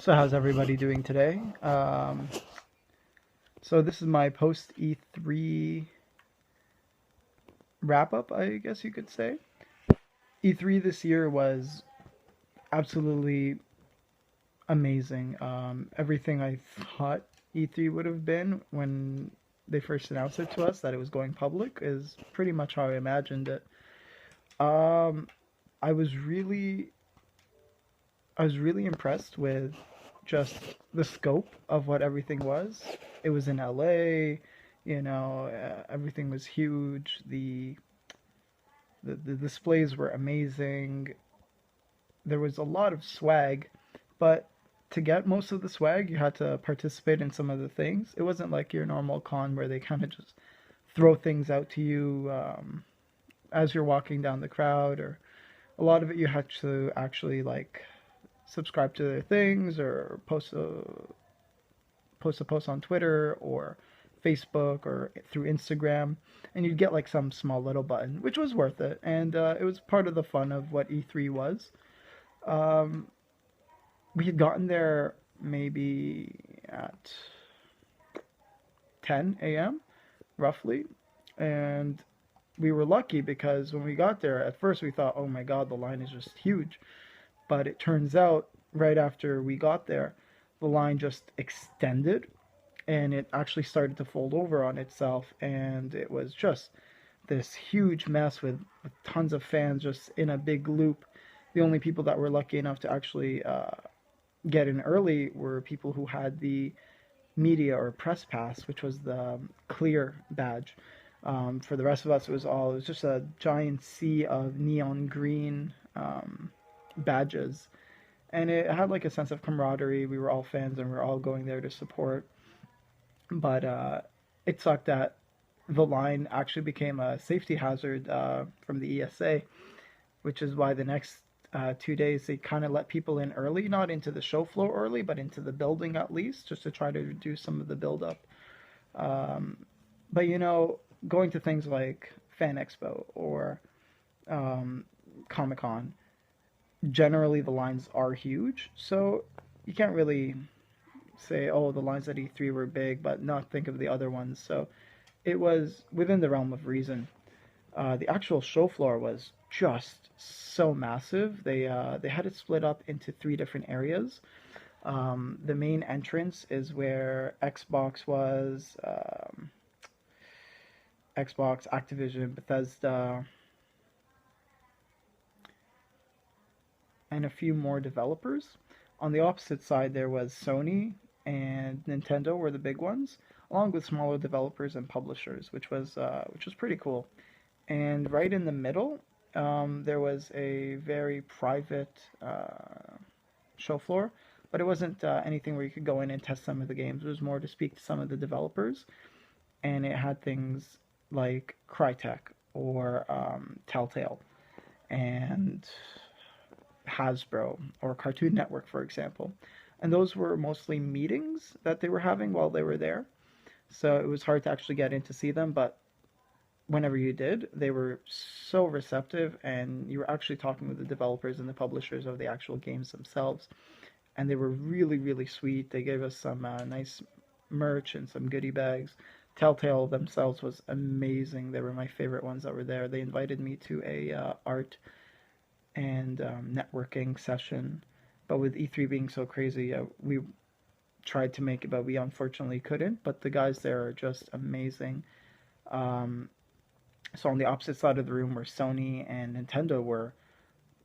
So how's everybody doing today? So this is my post E3 wrap up, I guess you could say. E3 this year was absolutely amazing. Everything I thought E3 would have been when they first announced it to us that it was going public is pretty much how I imagined it. Um, I was really I was really impressed with just the scope of what everything was. It was in LA, everything was huge. The displays were amazing. There was a lot of swag, but to get most of the swag, you had to participate in some of the things. It wasn't like your normal con where they kind of just throw things out to you as you're walking down the crowd, or a lot of it you had to actually like subscribe to their things or post a post on Twitter or Facebook or through Instagram, and you'd get like some small little button, which was worth it, and it was part of the fun of what E3 was. Um, we had gotten there maybe at 10 a.m. roughly, and we were lucky because when we got there, at first we thought, oh my God, the line is just huge. But it turns out right after we got there, the line just extended and it actually started to fold over on itself, and it was just this huge mess with tons of fans just in a big loop. The only people that were lucky enough to actually get in early were people who had the media or press pass, which was the clear badge. For the rest of us, it was just a giant sea of neon green badges, and it had like a sense of camaraderie. We were all fans, and we were all going there to support. But it sucked that the line actually became a safety hazard from the ESA, which is why the next 2 days they kind of let people in early, not into the show floor early, but into the building at least, just to try to reduce some of the buildup. Um, but going to things like Fan Expo or Comic Con, generally the lines are huge, so you can't really say, oh, the lines at E3 were big, but not think of the other ones. So it was within the realm of reason. The actual show floor was just so massive. They had it split up into three different areas. The main entrance is where Xbox was, Xbox, Activision, Bethesda, and a few more developers. On the opposite side, there was Sony and Nintendo were the big ones, along with smaller developers and publishers, which was pretty cool. And right in the middle, there was a very private show floor, but it wasn't anything where you could go in and test some of the games. It was more to speak to some of the developers, and it had things like Crytek or Telltale and Hasbro or Cartoon Network, for example. And those were mostly meetings that they were having while they were there. So it was hard to actually get in to see them, but whenever you did, they were so receptive, and you were actually talking with the developers and the publishers of the actual games themselves. And they were really, really sweet. They gave us some nice merch and some goodie bags. Telltale themselves was amazing. They were my favorite ones that were there. They invited me to a art and networking session. But with E3 being so crazy, we tried to make it, but we unfortunately couldn't. But the guys there are just amazing. Um, so on the opposite side of the room where Sony and Nintendo were,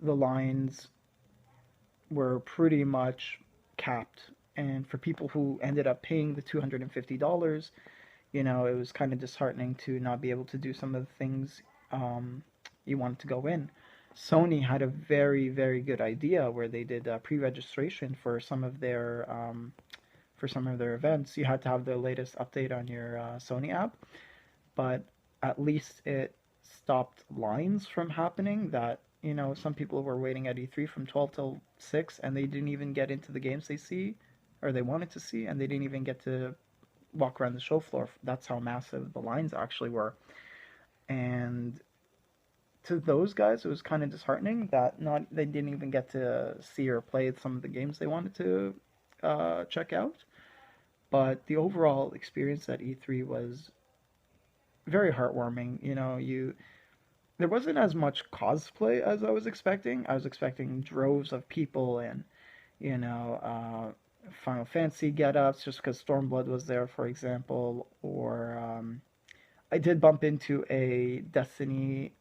the lines were pretty much capped. And for people who ended up paying the $250, it was kind of disheartening to not be able to do some of the things you wanted to go in. Sony had a very, very good idea where they did pre-registration for some of their events. You had to have the latest update on your Sony app, but at least it stopped lines from happening that some people were waiting at E3 from 12 till 6, and they didn't even get into the games they wanted to see, and they didn't even get to walk around the show floor. That's how massive the lines actually were. And to those guys, it was kind of disheartening that not they didn't even get to see or play some of the games they wanted to check out. But the overall experience at E3 was very heartwarming. There wasn't as much cosplay as I was expecting. I was expecting droves of people and you know, Final Fantasy get-ups, just because Stormblood was there, for example, or I did bump into a Destiny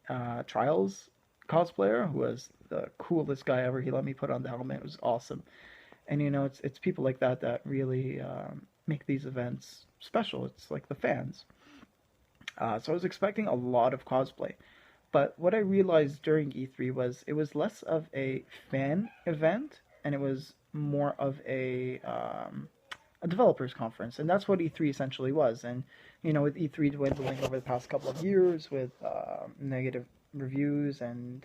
Trials cosplayer who was the coolest guy ever. He let me put on the helmet. It was awesome. And it's people like that that really make these events special. It's like the fans. So I was expecting a lot of cosplay. But what I realized during E3 was it was less of a fan event and it was more of a developers conference, and that's what E3 essentially was. And with E3 dwindling over the past couple of years, with negative reviews and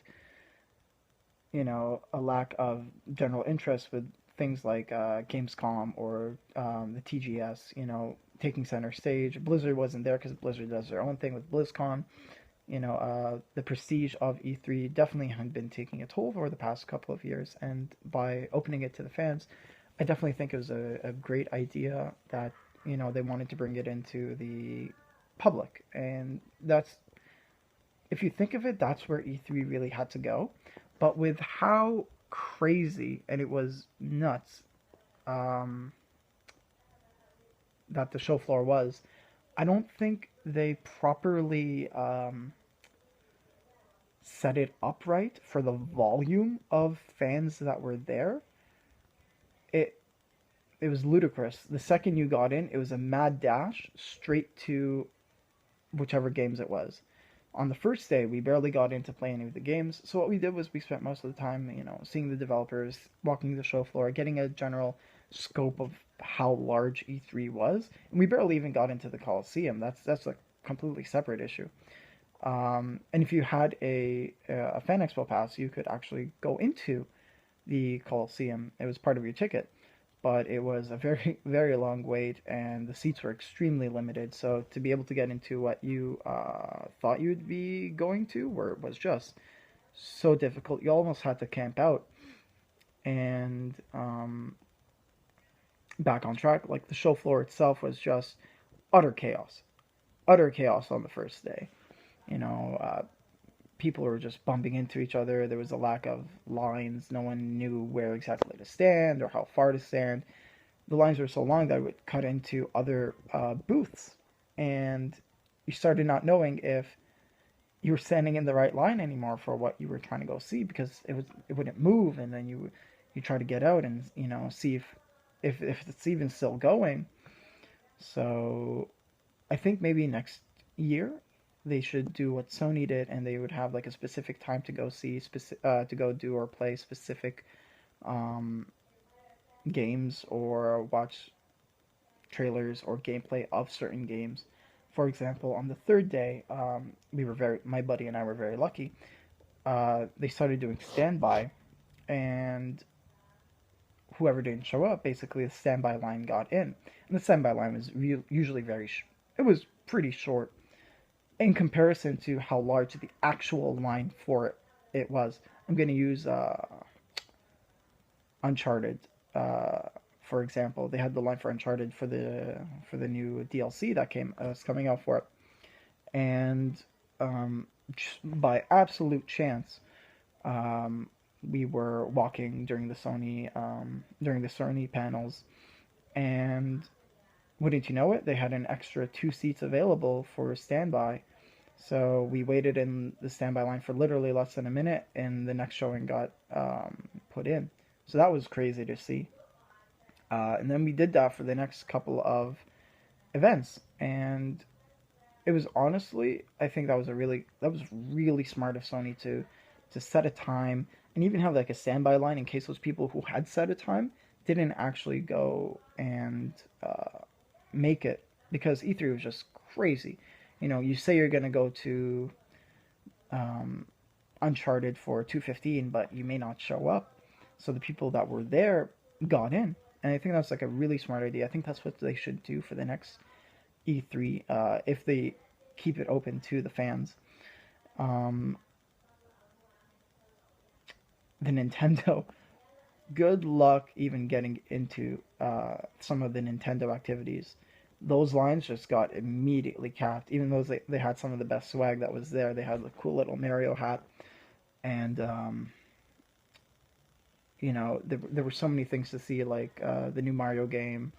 a lack of general interest with things like Gamescom or the TGS, taking center stage. Blizzard wasn't there because Blizzard does their own thing with BlizzCon. The prestige of E3 definitely had been taking a toll over the past couple of years, and by opening it to the fans, I definitely think it was a great idea that they wanted to bring it into the public, and that's, if you think of it, that's where E3 really had to go. But with how crazy, and it was nuts, um, that the show floor was, I don't think they properly set it up right for the volume of fans that were there. It it was ludicrous. The second you got in, it was a mad dash straight to whichever games it was. On the first day, we barely got in to play any of the games, so what we did was we spent most of the time, seeing the developers, walking the show floor, getting a general scope of how large E3 was, and we barely even got into the Coliseum. That's a completely separate issue. And if you had a fan expo pass, you could actually go into the Coliseum. It was part of your ticket, but it was a very very long wait, and the seats were extremely limited. So to be able to get into what you thought you'd be going to, was just so difficult. You almost had to camp out. And back on track, like the show floor itself was just utter chaos, utter chaos on the first day. You know, people were just bumping into each other. There was a lack of lines. No one knew where exactly to stand or how far to stand. The lines were so long that it would cut into other booths, and you started not knowing if you were standing in the right line anymore for what you were trying to go see, because it wouldn't move, and then you try to get out and see if it's even still going. So I think maybe next year they should do what Sony did, and they would have like a specific time to go see to go do or play specific um, games or watch trailers or gameplay of certain games. For example, on the third day, my buddy and I were very lucky. They started doing standby, and whoever didn't show up, basically the standby line got in. And the standby line was usually it was pretty short in comparison to how large the actual line for it was. I'm going to use Uncharted, for example. They had the line for Uncharted for the new DLC that is coming out for it, and by absolute chance, um, we were walking during the Sony panels, and wouldn't you know it, they had an extra 2 seats available for standby. So we waited in the standby line for literally less than a minute, and the next showing got put in. So that was crazy to see. And then we did that for the next couple of events, and it was honestly, I think that was really smart of Sony to set a time and even have like a standby line in case those people who had set a time didn't actually go and make it, because E3 was just crazy. You say you're gonna go to um, Uncharted for 2:15, but you may not show up. So the people that were there got in, and I think that's like a really smart idea. I think that's what they should do for the next E3 if they keep it open to the fans. Um, the Nintendo good luck even getting into some of the Nintendo activities. Those lines just got immediately capped, even though they had some of the best swag that was there. They had the cool little Mario hat, and there were so many things to see, like the new Mario game,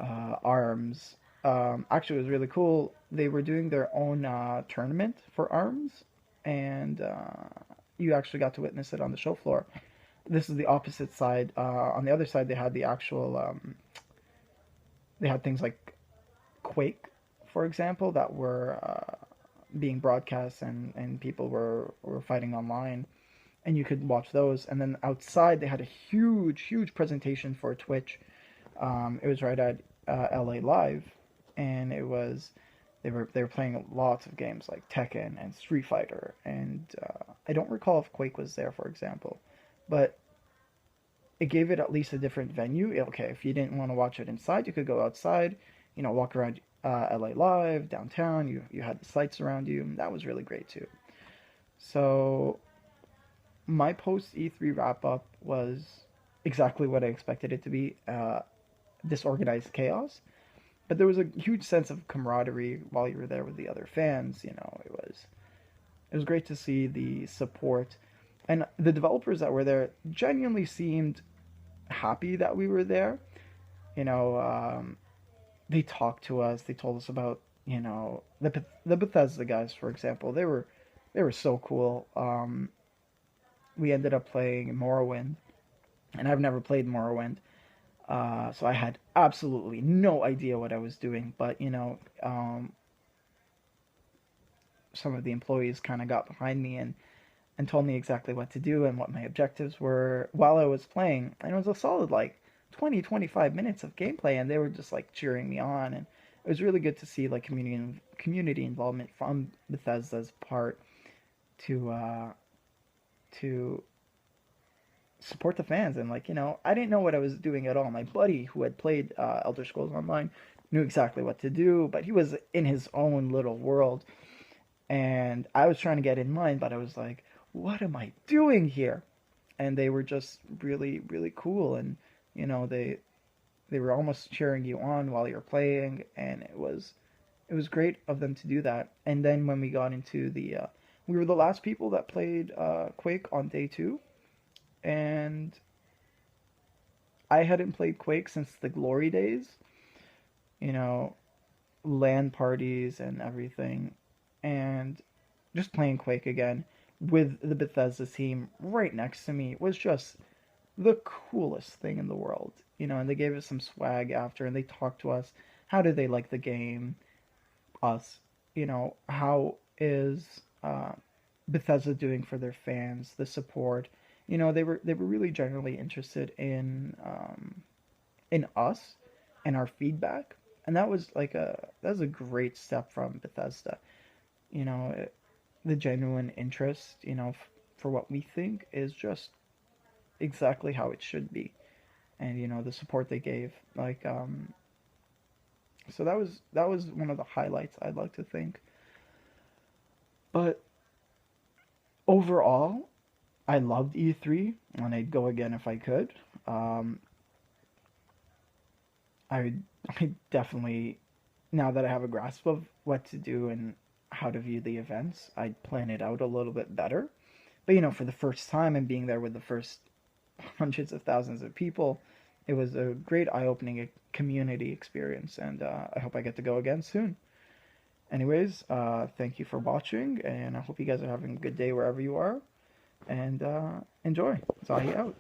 ARMS. Actually, it was really cool. They were doing their own tournament for ARMS, and you actually got to witness it on the show floor. This is the opposite side. On the other side, they had the actual. They had things like Quake, for example, that were being broadcast, and people were fighting online, and you could watch those. And then outside, they had a huge presentation for Twitch. It was right at LA Live, and they were playing lots of games like Tekken and Street Fighter, and I don't recall if Quake was there, for example, but it gave it at least a different venue. Okay, if you didn't want to watch it inside, you could go outside, walk around LA Live, downtown. You had the sights around you, and that was really great too. So my post E3 wrap up was exactly what I expected it to be, disorganized chaos. But there was a huge sense of camaraderie while you were there with the other fans. It was great to see the support, and the developers that were there genuinely seemed happy that we were there. You know, they talked to us. They told us about the Bethesda guys, for example. They were so cool. We ended up playing Morrowind, and I've never played Morrowind, so I had absolutely no idea what I was doing. But some of the employees kind of got behind me and told me exactly what to do and what my objectives were while I was playing. And it was a solid like 20-25 minutes of gameplay, and they were just like cheering me on, and it was really good to see like community involvement from Bethesda's part to to support the fans. And I didn't know what I was doing at all. My buddy who had played Elder Scrolls Online knew exactly what to do, but he was in his own little world, and I was trying to get in mine, but I was like, what am I doing here? And they were just really really cool, and they were almost cheering you on while you're playing, and it was great of them to do that. And then when we got into we were the last people that played Quake on day 2, and I hadn't played Quake since the glory days, you know, LAN parties and everything, and just playing Quake again with the Bethesda team right next to me was just the coolest thing in the world. And they gave us some swag after, and they talked to us. How did they like the game? Us, how is Bethesda doing for their fans? The support, they were really generally interested in us and our feedback, and that was a great step from Bethesda. You know, it, the genuine interest, for what we think is just exactly how it should be, and the support they gave, so that was one of the highlights, I'd like to think. But overall, I loved E3, and I'd go again if I could. Um, I definitely, now that I have a grasp of what to do and how to view the events, I'd plan it out a little bit better. But for the first time and being there with the first hundreds of thousands of people, it was a great eye-opening community experience, and I hope I get to go again soon. Anyways, thank you for watching, and I hope you guys are having a good day wherever you are, and enjoy. Zahi out.